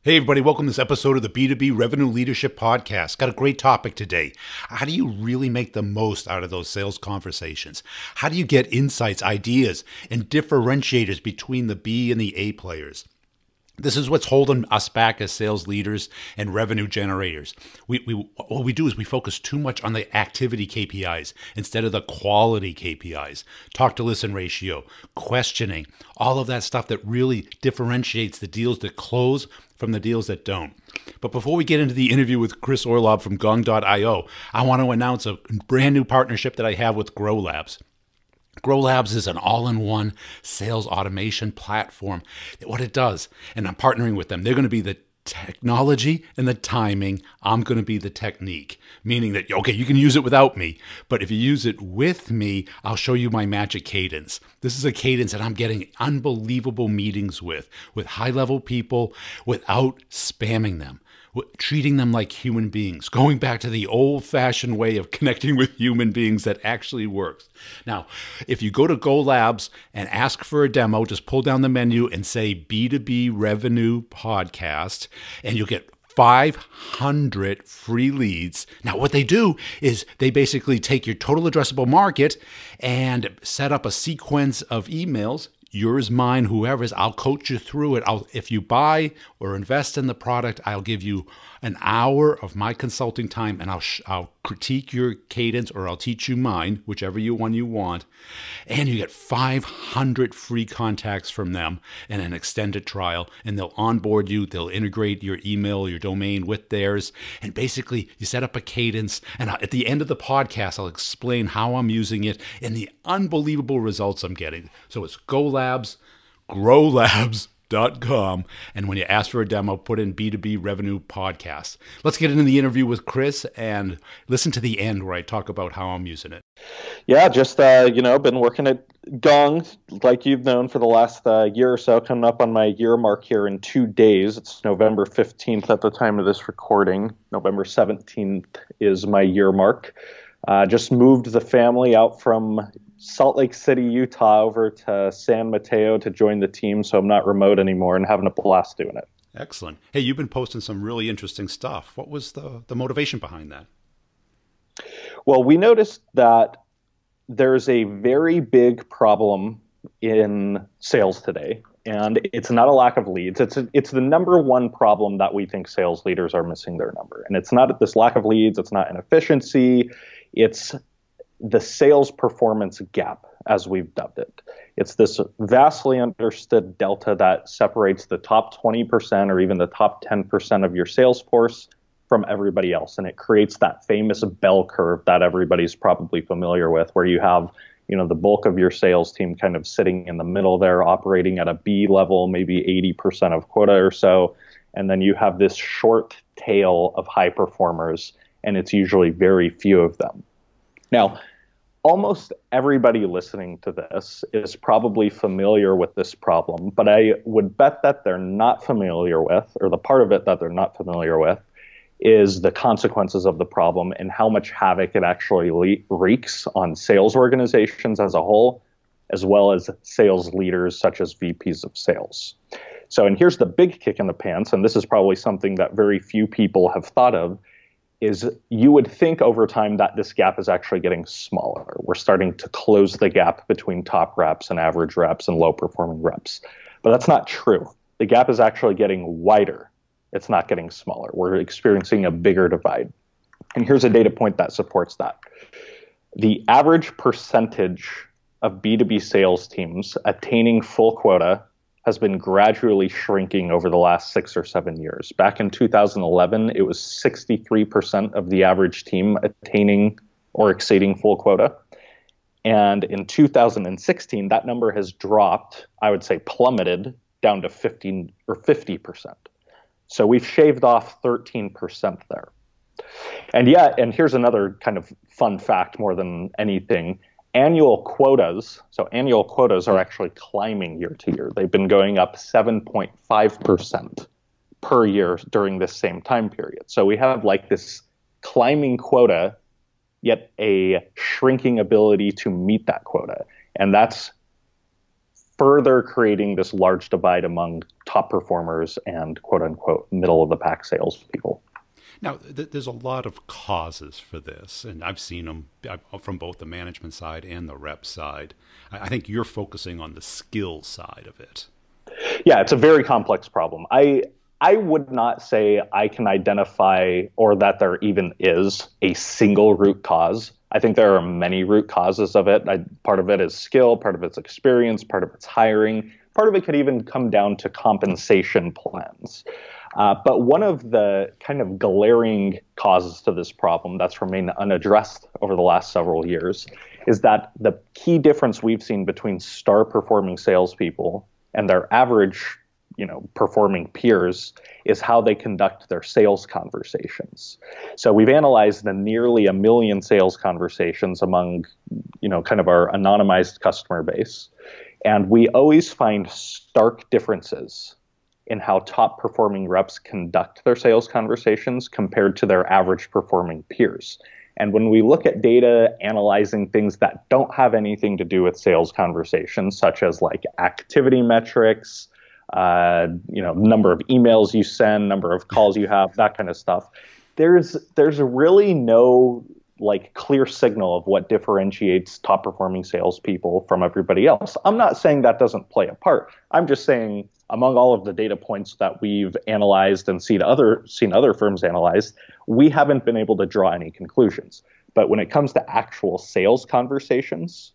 Hey everybody, welcome to this episode of the B2B Revenue Leadership Podcast. Got a great topic today. How do you really make the most out of those sales conversations? How do you get insights, ideas, and differentiators between the B and the A players? This is what's holding us back as sales leaders and revenue generators. What we do is we focus too much on the activity KPIs instead of the quality KPIs. Talk to listen ratio, questioning, all of that stuff that really differentiates the deals that close from the deals that don't. But before we get into the interview with Chris Orlob from Gong.io, I want to announce a brand new partnership that I have with Grow Labs. Grow Labs is an all-in-one sales automation platform. What it does, and I'm partnering with them, they're going to be the technology and the timing. I'm going to be the technique, meaning that, okay, you can use it without me, but if you use it with me, I'll show you my magic cadence. This is a cadence that I'm getting unbelievable meetings with high-level people without spamming them. Treating them like human beings, going back to the old-fashioned way of connecting with human beings that actually works. Now, if you go to Go Labs and ask for a demo, just pull down the menu and say B2B Revenue Podcast, and you'll get 500 free leads. Now, what they do is they basically take your total addressable market and set up a sequence of emails. Yours, mine, whoever's, I'll coach you through it. If you buy or invest in the product, I'll give you an hour of my consulting time, and I'll critique your cadence, or I'll teach you mine, whichever one you want. And you get 500 free contacts from them and an extended trial, and they'll onboard you. They'll integrate your email, your domain with theirs. And basically, you set up a cadence. And at the end of the podcast, I'll explain how I'm using it and the unbelievable results I'm getting. So it's Go Labs, growlabs.com. And when you ask for a demo, put in B2B Revenue Podcast. Let's get into the interview with Chris and listen to the end where I talk about how I'm using it. Yeah, just, been working at Gong, like you've known, for the last year or so, coming up on my year mark here in 2 days. It's November 15th at the time of this recording. November 17th is my year mark. Just moved the family out from Salt Lake City, Utah, over to San Mateo to join the team, so I'm not remote anymore and having a blast doing it. Excellent. Hey, you've been posting some really interesting stuff. What was the motivation behind that? Well, we noticed that there's a very big problem in sales today, and it's not a lack of leads. It's the number one problem that we think sales leaders are missing their number. And it's not this lack of leads, it's not inefficiency, it's the sales performance gap, as we've dubbed it. It's this vastly understood delta that separates the top 20% or even the top 10% of your sales force from everybody else. And it creates that famous bell curve that everybody's probably familiar with, where you have, the bulk of your sales team kind of sitting in the middle there, operating at a B level, maybe 80% of quota or so. And then you have this short tail of high performers, and it's usually very few of them. Now, almost everybody listening to this is probably familiar with this problem, but I would bet that they're not familiar with, or the part of it that they're not familiar with, is the consequences of the problem and how much havoc it actually wreaks on sales organizations as a whole, as well as sales leaders such as VPs of sales. So, and here's the big kick in the pants, and this is probably something that very few people have thought of, is you would think over time that this gap is actually getting smaller. We're starting to close the gap between top reps and average reps and low-performing reps. But that's not true. The gap is actually getting wider. It's not getting smaller. We're experiencing a bigger divide. And here's a data point that supports that. The average percentage of B2B sales teams attaining full quota has been gradually shrinking over the last 6 or 7 years. Back in 2011, it was 63% of the average team attaining or exceeding full quota. And in 2016, that number has dropped, I would say plummeted, down to 15 or 50%. So we've shaved off 13% there. And here's another kind of fun fact more than anything. Annual quotas are actually climbing year to year. They've been going up 7.5% per year during this same time period. So we have like this climbing quota, yet a shrinking ability to meet that quota. And that's further creating this large divide among top performers and quote unquote middle of the pack salespeople. Now, there's a lot of causes for this, and I've seen them from both the management side and the rep side. I think you're focusing on the skill side of it. Yeah, it's a very complex problem. I would not say I can identify or that there even is a single root cause. I think there are many root causes of it. Part of it is skill, part of it's experience, part of it's hiring. Part of it could even come down to compensation plans. But one of the kind of glaring causes to this problem that's remained unaddressed over the last several years is that the key difference we've seen between star performing salespeople and their average, performing peers is how they conduct their sales conversations. So we've analyzed the nearly 1 million sales conversations among, kind of our anonymized customer base. And we always find stark differences in how top performing reps conduct their sales conversations compared to their average performing peers. And when we look at data analyzing things that don't have anything to do with sales conversations, such as like activity metrics, number of emails you send, number of calls you have, that kind of stuff, there's really no like clear signal of what differentiates top performing salespeople from everybody else. I'm not saying that doesn't play a part. I'm just saying among all of the data points that we've analyzed and seen other firms analyze, we haven't been able to draw any conclusions. But when it comes to actual sales conversations,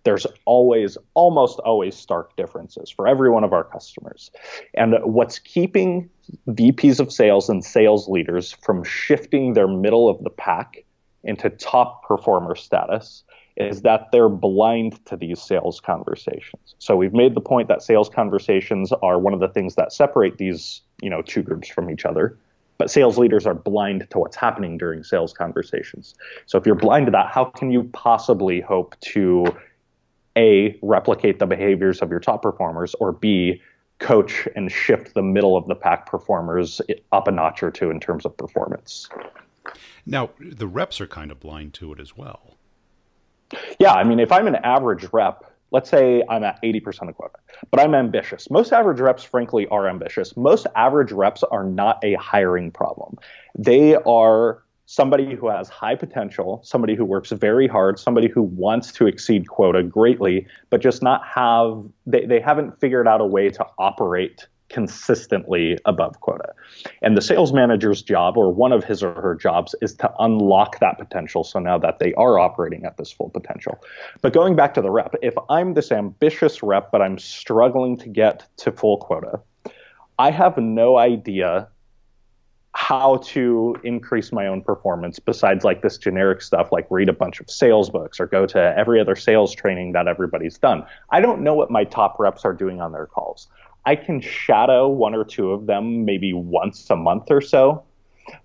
there's almost always stark differences for every one of our customers. And what's keeping VPs of sales and sales leaders from shifting their middle of the pack into top performer status is that they're blind to these sales conversations. So we've made the point that sales conversations are one of the things that separate these, two groups from each other. But sales leaders are blind to what's happening during sales conversations. So if you're blind to that, how can you possibly hope to A, replicate the behaviors of your top performers, or B, coach and shift the middle of the pack performers up a notch or two in terms of performance? Now, the reps are kind of blind to it as well. Yeah, I mean, if I'm an average rep, let's say I'm at 80% of quota, but I'm ambitious. Most average reps, frankly, are ambitious. Most average reps are not a hiring problem. They are somebody who has high potential, somebody who works very hard, somebody who wants to exceed quota greatly, but just they haven't figured out a way to operate consistently above quota. And the sales manager's job, or one of his or her jobs, is to unlock that potential so now that they are operating at this full potential. But going back to the rep, if I'm this ambitious rep, but I'm struggling to get to full quota, I have no idea how to increase my own performance besides like this generic stuff like read a bunch of sales books or go to every other sales training that everybody's done. I don't know what my top reps are doing on their calls. I can shadow one or two of them maybe once a month or so,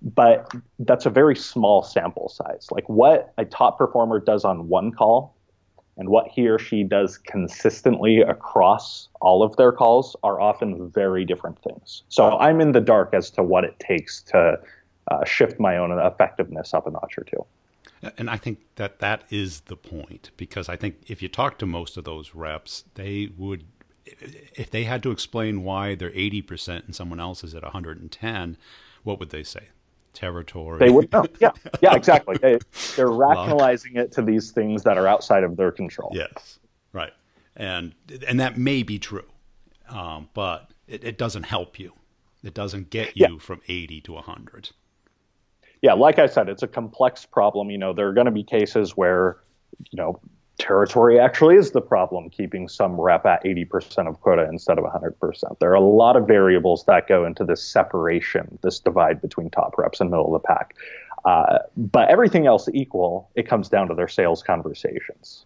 but that's a very small sample size. Like what a top performer does on one call and what he or she does consistently across all of their calls are often very different things. So I'm in the dark as to what it takes to shift my own effectiveness up a notch or two. And I think that is the point, because I think if you talk to most of those reps, they would, if they had to explain why they're 80% and someone else is at 110, what would they say? Territory. They would know. Yeah, exactly. They're rationalizing it to these things that are outside of their control. Yes, right. And that may be true, but it doesn't help you. It doesn't get you from 80 to 100. Yeah, like I said, it's a complex problem. There are going to be cases where, territory actually is the problem, keeping some rep at 80% of quota instead of 100%. There are a lot of variables that go into this separation, this divide between top reps and middle of the pack. But everything else equal, it comes down to their sales conversations.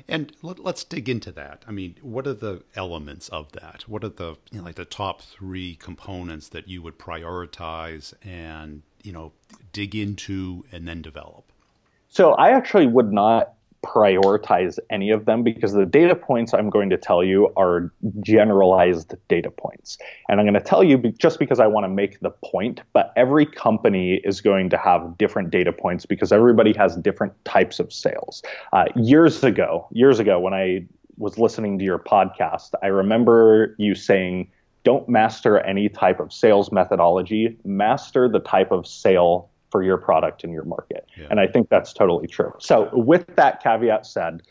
And let's dig into that. I mean, what are the elements of that? What are the like the top 3 components that you would prioritize and dig into and then develop? So I actually would not prioritize any of them because the data points I'm going to tell you are generalized data points. And I'm going to tell you just because I want to make the point, but every company is going to have different data points because everybody has different types of sales. Years ago, when I was listening to your podcast, I remember you saying, don't master any type of sales methodology, master the type of sale for your product in your market. Yeah. And I think that's totally true. So with that caveat said,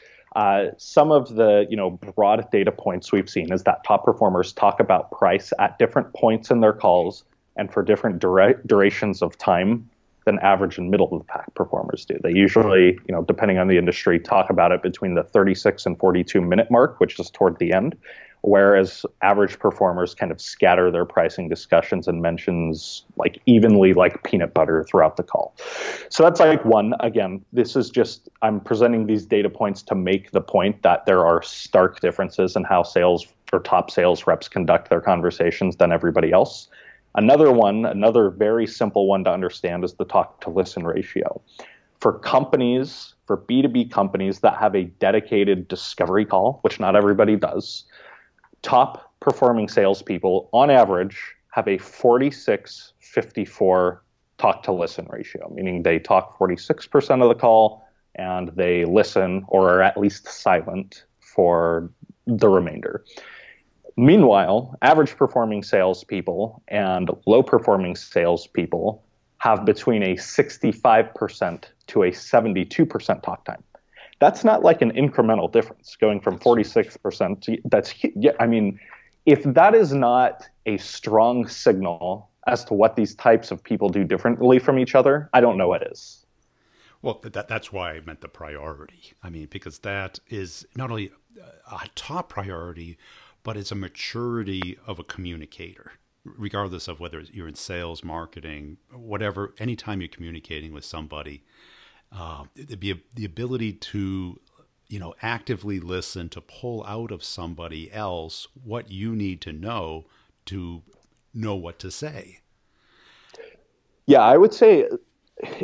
some of the broad data points we've seen is that top performers talk about price at different points in their calls and for different durations of time than average and middle of the pack performers do. They usually, depending on the industry, talk about it between the 36 and 42 minute mark, which is toward the end, whereas average performers kind of scatter their pricing discussions and mentions like evenly like peanut butter throughout the call. So that's like one. Again, this is just, I'm presenting these data points to make the point that there are stark differences in how sales or top sales reps conduct their conversations than everybody else. Another very simple one to understand is the talk to listen ratio. For companies, for B2B companies that have a dedicated discovery call, which not everybody does, top performing salespeople on average have a 46-54 talk to listen ratio, meaning they talk 46% of the call and they listen or are at least silent for the remainder. Meanwhile, average performing salespeople and low performing salespeople have between a 65% to a 72% talk time. That's not like an incremental difference going from 46% to if that is not a strong signal as to what these types of people do differently from each other, I don't know what is. Well, that's why I meant the priority. Because that is not only a top priority, but it's a maturity of a communicator, regardless of whether you're in sales, marketing, whatever. Anytime you're communicating with somebody, the ability to, actively listen, to pull out of somebody else what you need to know what to say. Yeah, I would say,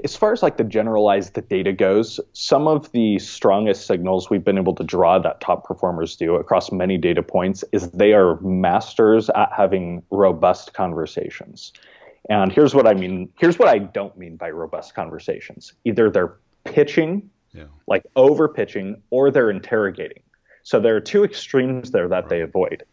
as far as like the generalized data goes, some of the strongest signals we've been able to draw that top performers do across many data points is they are masters at having robust conversations. And here's what I mean. Here's what I don't mean by robust conversations. Either they're pitching, like over pitching, or they're interrogating. So there are two extremes there that they avoid.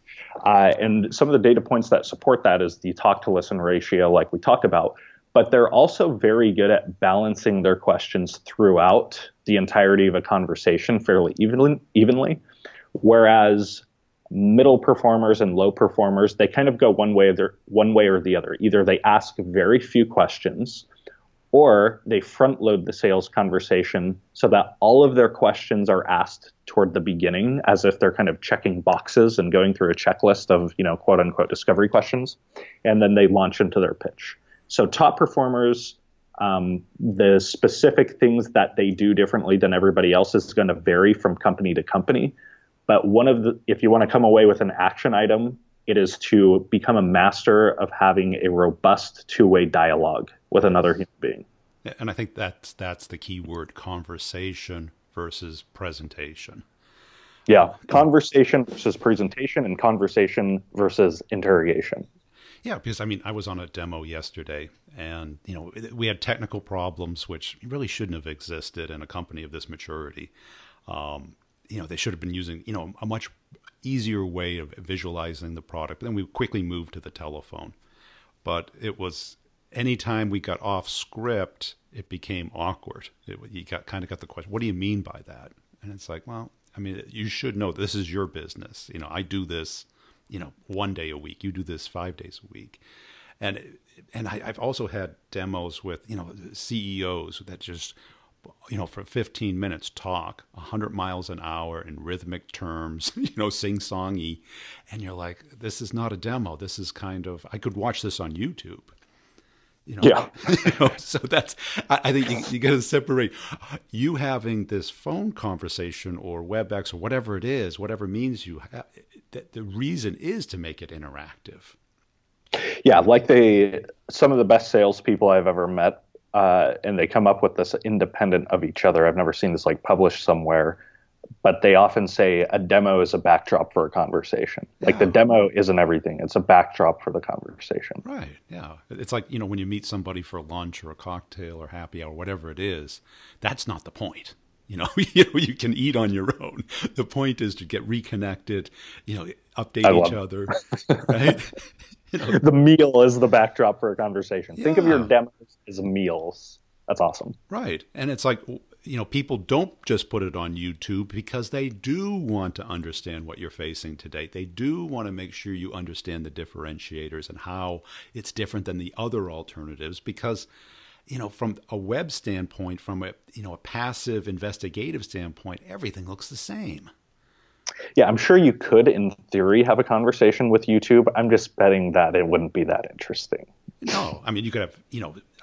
And some of the data points that support that is the talk to listen ratio, like we talked about. But they're also very good at balancing their questions throughout the entirety of a conversation fairly evenly. Whereas middle performers and low performers, they kind of go one way or the other. Either they ask very few questions, or they front load the sales conversation so that all of their questions are asked toward the beginning, as if they're kind of checking boxes and going through a checklist of, quote unquote discovery questions, and then they launch into their pitch. So top performers, the specific things that they do differently than everybody else is going to vary from company to company. But if you want to come away with an action item, it is to become a master of having a robust two-way dialogue with another human being. And I think that's the key word: conversation versus presentation. Yeah, conversation versus presentation, and conversation versus interrogation. Yeah, because I was on a demo yesterday, and we had technical problems which really shouldn't have existed in a company of this maturity. They should have been using a much easier way of visualizing the product. But then we quickly moved to the telephone. But it was anytime we got off script, it became awkward. You kind of got the question, what do you mean by that? And it's like, well, you should know this is your business. I do this 1 day a week. You do this 5 days a week. And I've also had demos with, CEOs that just, for 15 minutes talk 100 miles an hour in rhythmic terms, sing-songy. And you're like, this is not a demo. This is I could watch this on YouTube. Yeah. So that's, I think you got to separate you having this phone conversation or WebEx or whatever it is, whatever means you have. The reason is to make it interactive. Yeah, like some of the best salespeople I've ever met, and they come up with this independent of each other. I've never seen this published somewhere, but they often say a demo is a backdrop for a conversation. Like the demo isn't everything; it's a backdrop for the conversation. Right. Yeah. It's like when you meet somebody for lunch or a cocktail or happy hour, whatever it is, that's not the point. you can eat on your own. The point is to get reconnected, update each other, right? The meal is the backdrop for a conversation. Yeah. Think of your demos as meals. That's awesome. Right. And it's like, people don't just put it on YouTube because they do want to understand what you're facing today. They do want to make sure you understand the differentiators and how it's different than the other alternatives because, from a web standpoint, from a passive investigative standpoint, everything looks the same. Yeah, I'm sure you could, in theory, have a conversation with YouTube. I'm just betting that it wouldn't be that interesting. No, I mean, you could have,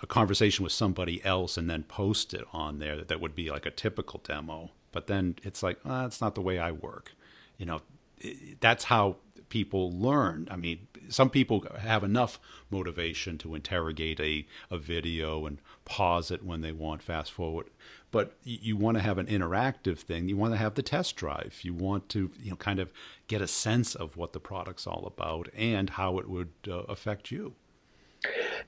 a conversation with somebody else and then post it on there. That would be like a typical demo. But then it's like, that's not the way I work. That's how people learn. I mean, some people have enough motivation to interrogate a video and pause it when they want, fast forward. But you want to have an interactive thing. You want to have the test drive. You want to, kind of get a sense of what the product's all about and how it would affect you.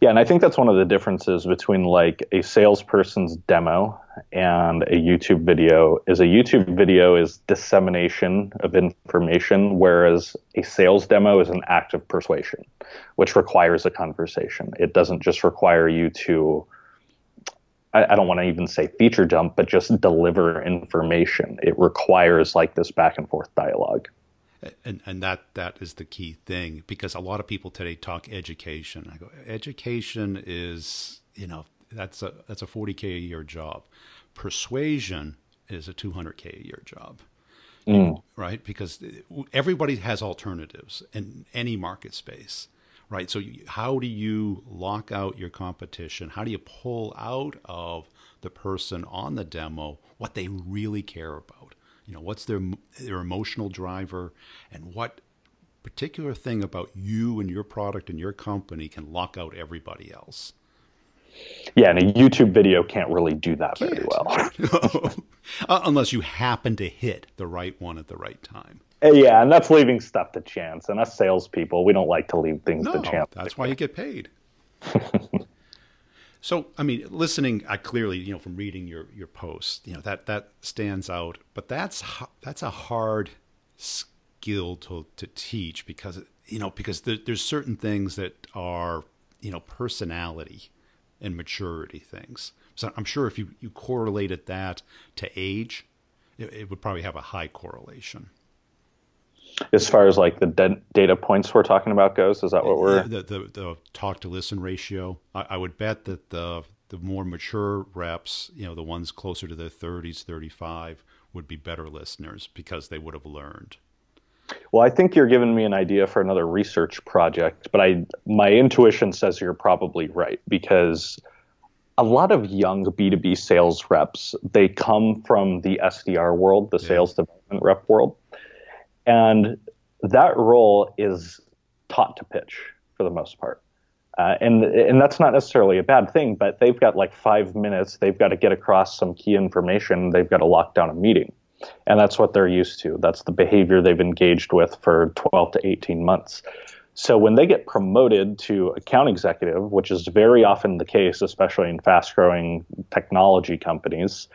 Yeah, and I think that's one of the differences between like a salesperson's demo and a YouTube video is a YouTube video is dissemination of information, whereas a sales demo is an act of persuasion, which requires a conversation. It doesn't just require you to, I don't want to even say feature dump, but just deliver information. It requires like this back and forth dialogue. And that is the key thing, because a lot of people today talk education. I go, education is, that's a $40K a year job. Persuasion is a $200K a year job, right? Because everybody has alternatives in any market space, right? So how do you lock out your competition? How do you pull out of the person on the demo what they really care about? What's their emotional driver, and what particular thing about you and your product and your company can lock out everybody else? Yeah, and a YouTube video can't really do that very well. Unless you happen to hit the right one at the right time. Yeah, and that's leaving stuff to chance. And us salespeople, we don't like to leave things to chance. That's why you get paid. So, I mean, listening, I clearly, from reading your posts, that stands out. But that's a hard skill to teach because there's certain things that are, personality and maturity things. So I'm sure if you correlated that to age, it would probably have a high correlation. As far as like the data points we're talking about goes, is that what we're... The talk to listen ratio, I would bet that the more mature reps, the ones closer to their 30s, 35, would be better listeners because they would have learned. Well, I think you're giving me an idea for another research project, but my intuition says you're probably right, because a lot of young B2B sales reps, they come from the SDR world, the sales development rep world. And that role is taught to pitch for the most part. And that's not necessarily a bad thing, but they've got like 5 minutes. They've got to get across some key information. They've got to lock down a meeting. And that's what they're used to. That's the behavior they've engaged with for 12 to 18 months. So when they get promoted to account executive, which is very often the case, especially in fast-growing technology companies,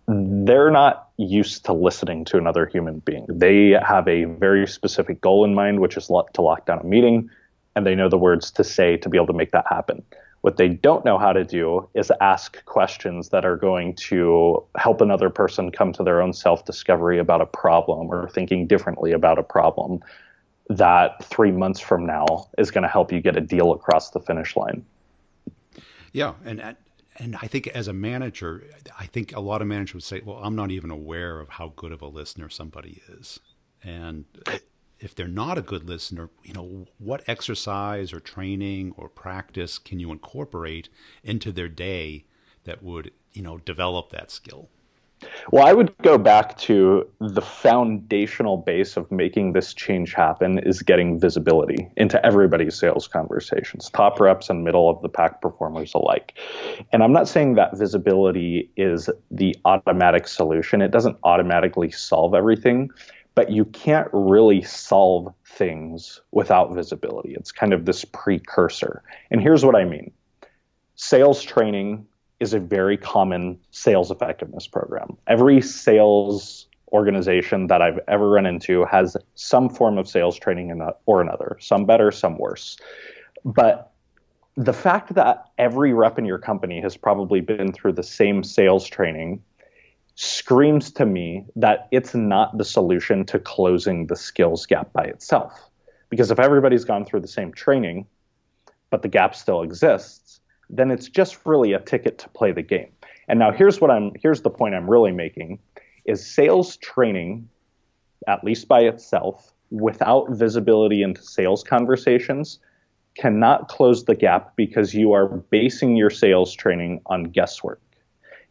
they're not used to listening to another human being. They have a very specific goal in mind, which is to lock down a meeting, and they know the words to say to be able to make that happen. What they don't know how to do is ask questions that are going to help another person come to their own self-discovery about a problem or thinking differently about a problem that 3 months from now is going to help you get a deal across the finish line. Yeah, and I think as a manager, I think a lot of managers would say, well, I'm not even aware of how good of a listener somebody is. And if they're not a good listener, what exercise or training or practice can you incorporate into their day that would, develop that skill? Well, I would go back to the foundational base of making this change happen is getting visibility into everybody's sales conversations, top reps and middle of the pack performers alike. And I'm not saying that visibility is the automatic solution. It doesn't automatically solve everything, but you can't really solve things without visibility. It's kind of this precursor. And here's what I mean. Sales training is a very common sales effectiveness program. Every sales organization that I've ever run into has some form of sales training or another, some better, some worse. But the fact that every rep in your company has probably been through the same sales training screams to me that it's not the solution to closing the skills gap by itself. Because if everybody's gone through the same training, but the gap still exists, then it's just really a ticket to play the game. And now here's the point I'm really making, is sales training, at least by itself, without visibility into sales conversations, cannot close the gap because you are basing your sales training on guesswork.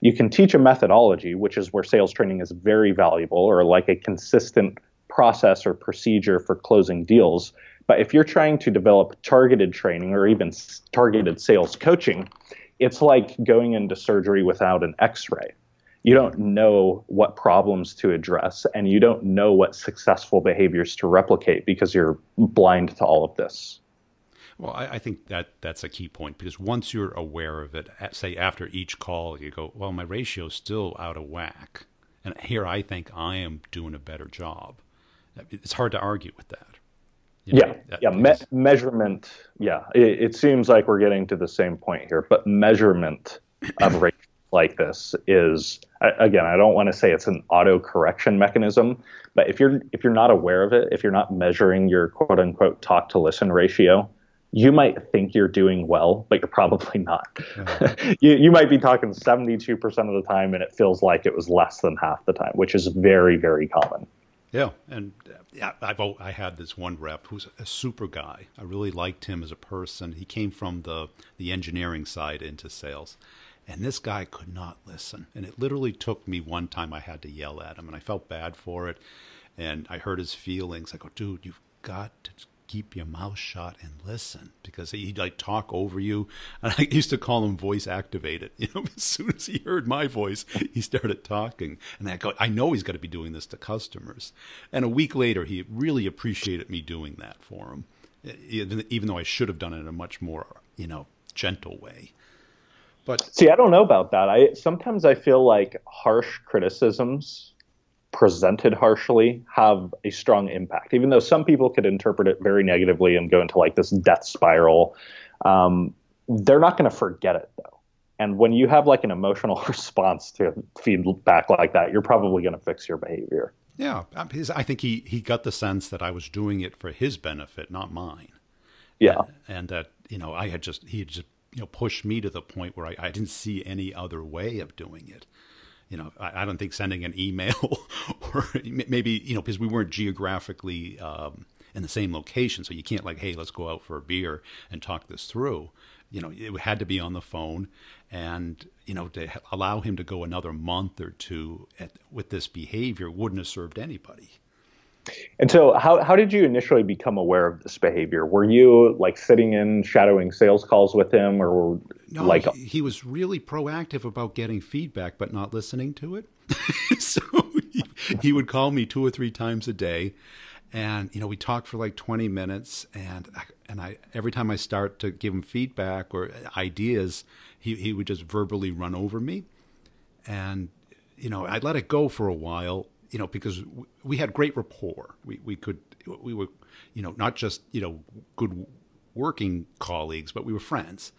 You can teach a methodology, which is where sales training is very valuable, or like a consistent process or procedure for closing deals. But if you're trying to develop targeted training or even targeted sales coaching, it's like going into surgery without an x-ray. You don't know what problems to address, and you don't know what successful behaviors to replicate because you're blind to all of this. Well, I think that's a key point, because once you're aware of it, say after each call, you go, well, my ratio is still out of whack. And here I think I am doing a better job. It's hard to argue with that. Measurement. Yeah, it seems like we're getting to the same point here, but measurement of ratios like this is, again, I don't want to say it's an auto correction mechanism, but if you're not aware of it, if you're not measuring your quote unquote talk to listen ratio, you might think you're doing well, but you're probably not. Yeah. You might be talking 72% of the time, and it feels like it was less than half the time, which is very, very common. Yeah, and I had this one rep who's a super guy. I really liked him as a person. He came from the engineering side into sales, and this guy could not listen. And it literally took me one time, I had to yell at him, and I felt bad for it. And I hurt his feelings. I go, dude, you've got to keep your mouth shut and listen, because he'd like talk over you. And I used to call him voice activated. As soon as he heard my voice, he started talking. And I go, I know he's got to be doing this to customers. And a week later, he really appreciated me doing that for him, even though I should have done it in a much more, gentle way. But see, I don't know about that. Sometimes I feel like harsh criticisms presented harshly have a strong impact, even though some people could interpret it very negatively and go into like this death spiral. They're not going to forget it though. And when you have like an emotional response to feedback like that, you're probably going to fix your behavior. Yeah. I think he got the sense that I was doing it for his benefit, not mine. Yeah. And that, he had just pushed me to the point where I didn't see any other way of doing it. I don't think sending an email or maybe, because we weren't geographically in the same location. So you can't like, hey, let's go out for a beer and talk this through. It had to be on the phone, and, to allow him to go another month or two with this behavior wouldn't have served anybody. And so how did you initially become aware of this behavior? Were you like sitting in shadowing sales calls with him, or no, like he was really proactive about getting feedback, but not listening to it. So he would call me 2 or 3 times a day, and, we talked for like 20 minutes, and I every time I start to give him feedback or ideas, he would just verbally run over me. And, I'd let it go for a while, because we had great rapport. We were, not just, good working colleagues, but we were friends.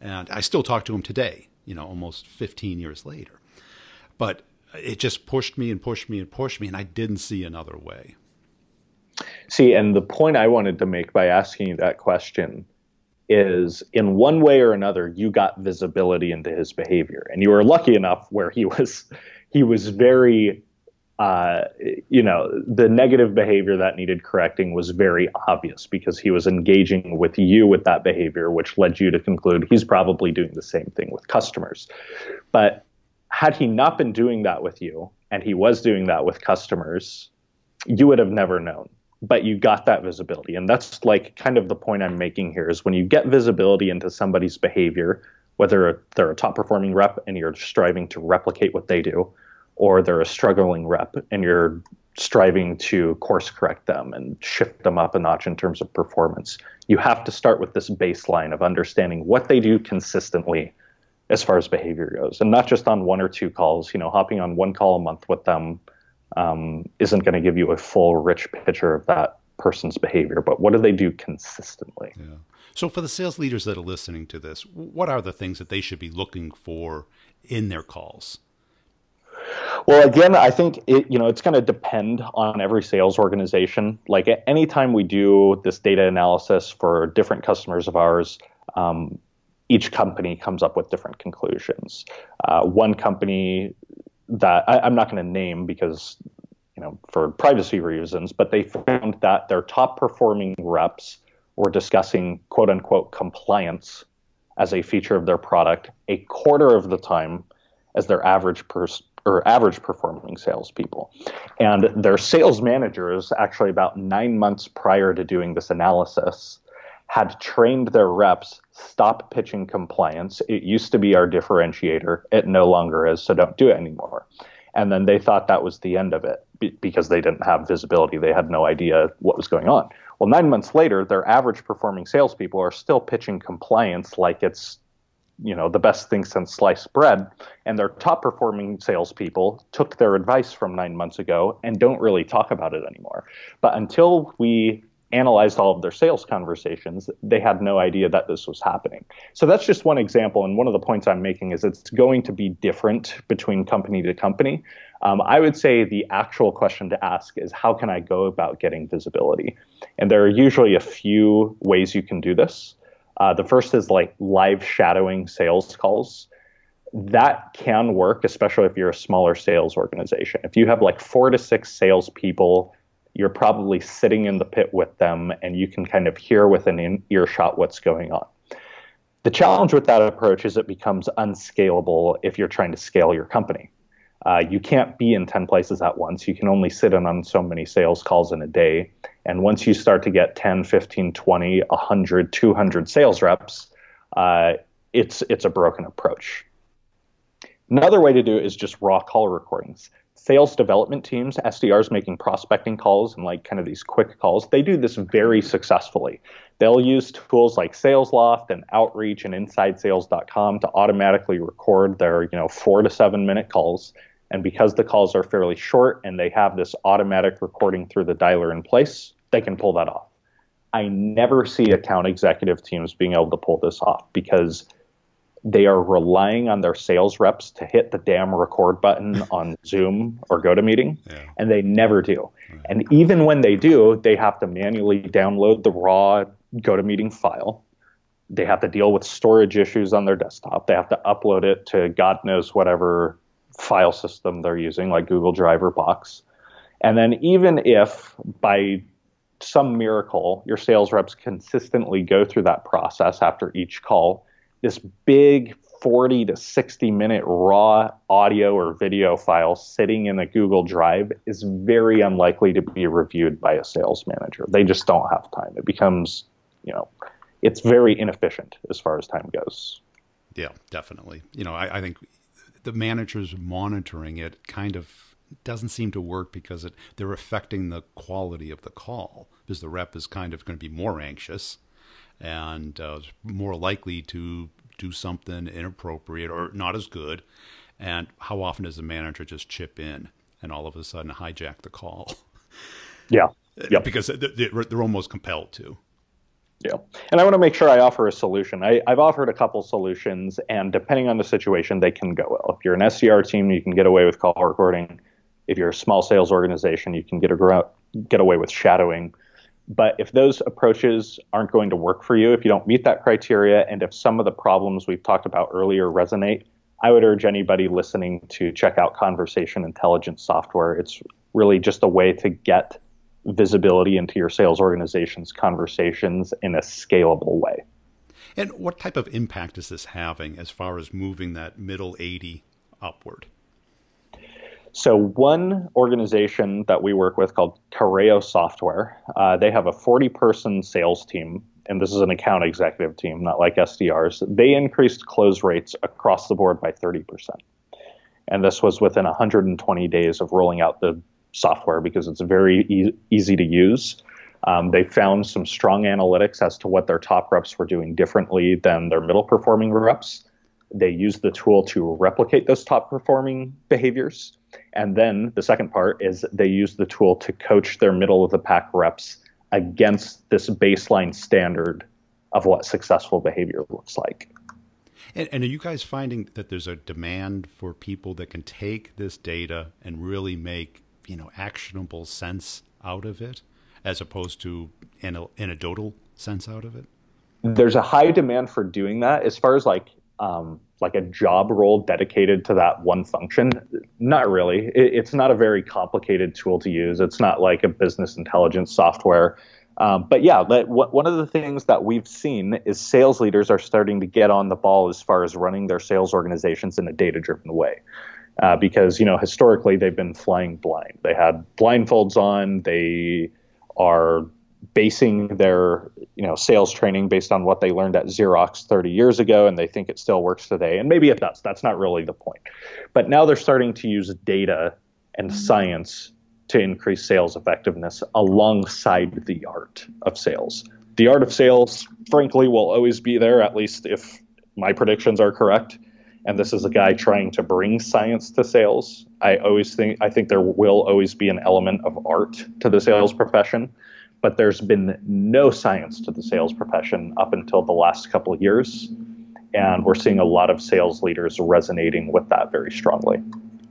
And I still talk to him today, almost 15 years later. But it just pushed me and pushed me and pushed me, and I didn't see another way. See, and the point I wanted to make by asking you that question is, in one way or another, you got visibility into his behavior, and you were lucky enough where he was very, the negative behavior that needed correcting was very obvious because he was engaging with you with that behavior, which led you to conclude he's probably doing the same thing with customers. But had he not been doing that with you, and he was doing that with customers, you would have never known. But you got that visibility. And that's like kind of the point I'm making here, is when you get visibility into somebody's behavior, whether they're a top performing rep and you're striving to replicate what they do, or they're a struggling rep and you're striving to course correct them and shift them up a notch in terms of performance, you have to start with this baseline of understanding what they do consistently as far as behavior goes, and not just on one or two calls. Hopping on one call a month with them isn't going to give you a full, rich picture of that person's behavior, but what do they do consistently? Yeah. So for the sales leaders that are listening to this, what are the things that they should be looking for in their calls? Well, again, I think it's going to depend on every sales organization. Like anytime we do this data analysis for different customers of ours, each company comes up with different conclusions. One company that I'm not going to name because, for privacy reasons, but they found that their top performing reps were discussing quote unquote compliance as a feature of their product a quarter of the time as their average performing salespeople. And their sales managers, actually about 9 months prior to doing this analysis, had trained their reps, stop pitching compliance. It used to be our differentiator. It no longer is, so don't do it anymore. And then they thought that was the end of it because they didn't have visibility. They had no idea what was going on. Well, 9 months later, their average performing salespeople are still pitching compliance like it's the best thing since sliced bread. And their top performing salespeople took their advice from 9 months ago and don't really talk about it anymore. But until we analyzed all of their sales conversations, they had no idea that this was happening. So that's just one example. And one of the points I'm making is it's going to be different between company to company. I would say the actual question to ask is, how can I go about getting visibility? And there are usually a few ways you can do this. The first is like live shadowing sales calls. That can work, especially if you're a smaller sales organization. If you have like 4 to 6 salespeople, you're probably sitting in the pit with them and you can kind of hear within an earshot what's going on. The challenge with that approach is it becomes unscalable if you're trying to scale your company. You can't be in 10 places at once. You can only sit in on so many sales calls in a day. And once you start to get 10, 15, 20, 100, 200 sales reps, it's a broken approach. Another way to do it is just raw call recordings. Sales development teams, SDRs making prospecting calls and like kind of these quick calls, they do this very successfully. They'll use tools like SalesLoft and Outreach and InsideSales.com to automatically record their 4 to 7 minute calls. And because the calls are fairly short and they have this automatic recording through the dialer in place, they can pull that off. I never see account executive teams being able to pull this off because they are relying on their sales reps to hit the damn record button on Zoom or GoToMeeting, and they never do. And even when they do, they have to manually download the raw GoToMeeting file. They have to deal with storage issues on their desktop. They have to upload it to God knows whatever file system they're using, like Google Drive or Box. And then even if by some miracle your sales reps consistently go through that process after each call, this big 40 to 60 minute raw audio or video file sitting in a Google Drive is very unlikely to be reviewed by a sales manager. They just don't have time. It becomes, it's very inefficient as far as time goes. Yeah, definitely. I think the managers monitoring it kind of doesn't seem to work because they're affecting the quality of the call, because the rep is kind of going to be more anxious and more likely to do something inappropriate or not as good. And how often does the manager just chip in and all of a sudden hijack the call? Yeah. Yep. Because they're almost compelled to. Yeah. And I want to make sure I offer a solution. I've offered a couple solutions, and depending on the situation, they can go well. If you're an SDR team, you can get away with call recording. If you're a small sales organization, you can get away with shadowing. But if those approaches aren't going to work for you, if you don't meet that criteria, and if some of the problems we've talked about earlier resonate, I would urge anybody listening to check out Conversation Intelligence software. It's really just a way to get visibility into your sales organization's conversations in a scalable way. And what type of impact is this having as far as moving that middle 80 upward? So one organization that we work with called Correo Software, they have a 40-person sales team, and this is an account executive team, not like SDRs. They increased close rates across the board by 30%. And this was within 120 days of rolling out the software because it's very easy to use. They found some strong analytics as to what their top reps were doing differently than their middle performing reps. they use the tool to replicate those top performing behaviors. And then the second part is they use the tool to coach their middle of the pack reps against this baseline standard of what successful behavior looks like. And are you guys finding that there's a demand for people that can take this data and really make, actionable sense out of it, as opposed to anecdotal sense out of it? There's a high demand for doing that. As far as like a job role dedicated to that one function, not really. It's not a very complicated tool to use. It's not like a business intelligence software. But yeah, one of the things that we've seen is sales leaders are starting to get on the ball as far as running their sales organizations in a data-driven way. Because, historically they've been flying blind. They had blindfolds on. They are basing their, sales training based on what they learned at Xerox 30 years ago, and they think it still works today. And maybe it does. That's not really the point. But now they're starting to use data and science to increase sales effectiveness alongside the art of sales. The art of sales, frankly, will always be there, at least if my predictions are correct. And this is a guy trying to bring science to sales. I think there will always be an element of art to the sales profession, but there's been no science to the sales profession up until the last couple of years. And we're seeing a lot of sales leaders resonating with that very strongly.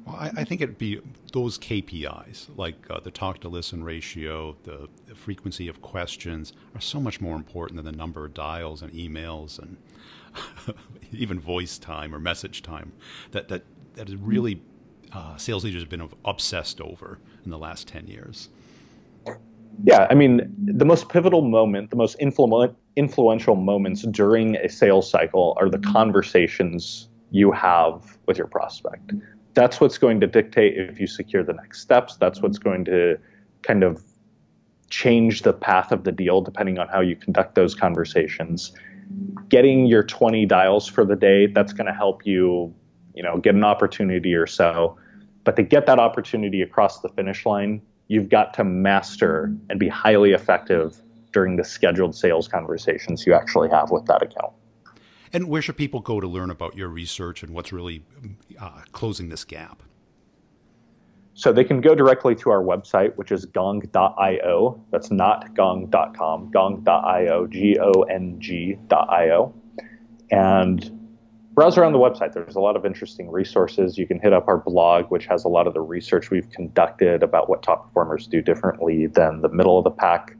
Well, I think it'd be those KPIs, like the talk-to-listen ratio, the frequency of questions, are so much more important than the number of dials and emails and even voice time or message time. That is really sales leaders have been obsessed over in the last 10 years. Yeah, I mean, the most pivotal moment, the most influential moments during a sales cycle are the conversations you have with your prospect. That's what's going to dictate if you secure the next steps. That's what's going to kind of change the path of the deal, depending on how you conduct those conversations. Getting your 20 dials for the day, that's going to help you, get an opportunity or so. But to get that opportunity across the finish line, you've got to master and be highly effective during the scheduled sales conversations you actually have with that account. And where should people go to learn about your research and what's really closing this gap? So they can go directly to our website, which is gong.io. That's not gong.com, gong.io, Gong.io. And browse around the website. There's a lot of interesting resources. You can hit up our blog, which has a lot of the research we've conducted about what top performers do differently than the middle of the pack.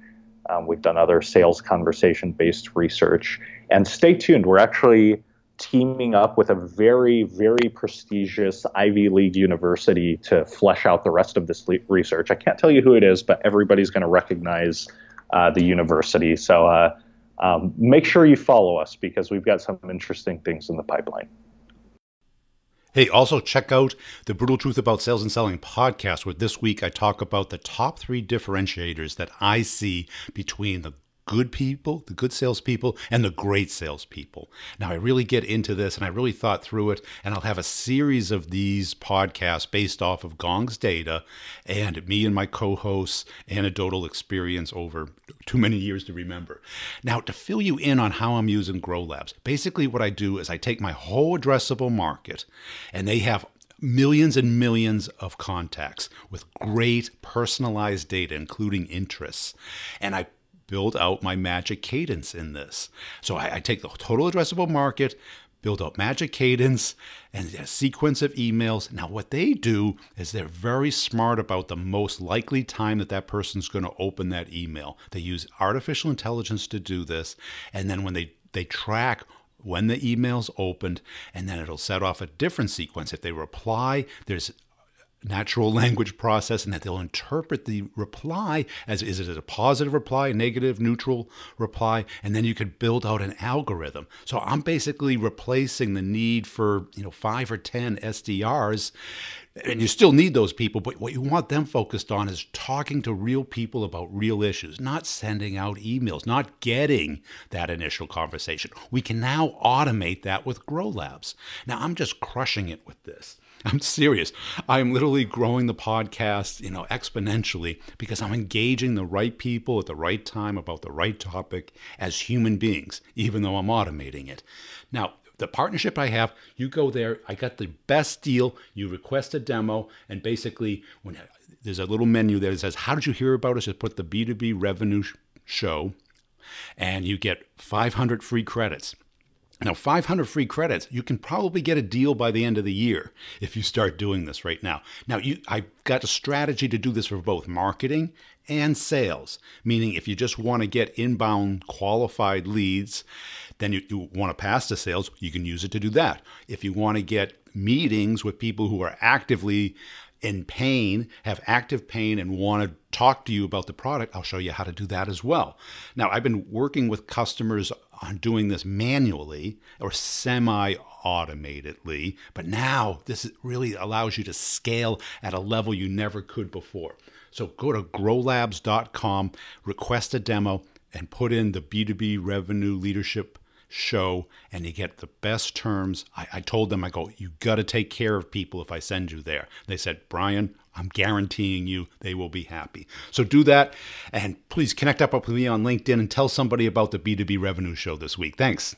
We've done other sales conversation-based research. And stay tuned. We're actually teaming up with a very, very prestigious Ivy League university to flesh out the rest of this research. I can't tell you who it is, but everybody's going to recognize the university. So make sure you follow us because we've got some interesting things in the pipeline. Hey, also check out the Brutal Truth About Sales and Selling podcast, where this week I talk about the top 3 differentiators that I see between the good people, the good salespeople, and the great salespeople. Now, I really get into this, and I really thought through it, and I'll have a series of these podcasts based off of Gong's data and me and my co-hosts' anecdotal experience over too many years to remember. Now, to fill you in on how I'm using Grow Labs, basically what I do is I take my whole addressable market, and they have millions and millions of contacts with great personalized data, including interests, and I build out my magic cadence in this. So I take the total addressable market, build out magic cadence, and a sequence of emails. Now, what they do is they're very smart about the most likely time that that person's going to open that email. They use artificial intelligence to do this, and then when they track when the email's opened, and then it'll set off a different sequence. If they reply, there's natural language process, and that they'll interpret the reply as, is it a positive reply, negative, neutral reply, and then you could build out an algorithm. So I'm basically replacing the need for 5 or 10 SDRs, and you still need those people, but what you want them focused on is talking to real people about real issues, not sending out emails, not getting that initial conversation. We can now automate that with Grow Labs. Now I'm just crushing it with this. I'm serious. I'm literally growing the podcast, exponentially because I'm engaging the right people at the right time about the right topic as human beings, even though I'm automating it. Now, the partnership I have, you go there, I got the best deal, you request a demo, and basically when there's a little menu there that says, how did you hear about us? Just put the B2B revenue show, and you get 500 free credits. Now, 500 free credits, you can probably get a deal by the end of the year if you start doing this right now. Now, I've got a strategy to do this for both marketing and sales, meaning if you just want to get inbound qualified leads, then you want to pass to sales, you can use it to do that. If you want to get meetings with people who are actively in pain, have active pain, and want to talk to you about the product, I'll show you how to do that as well. Now, I've been working with customers on doing this manually or semi-automatedly, but now this really allows you to scale at a level you never could before. So go to growlabs.com, request a demo, and put in the B2B revenue leadership show, and you get the best terms. I told them, I go, you got to take care of people if I send you there. They said, Brian, I'm guaranteeing you they will be happy. So do that, and please connect up with me on LinkedIn and tell somebody about the B2B revenue show this week. Thanks.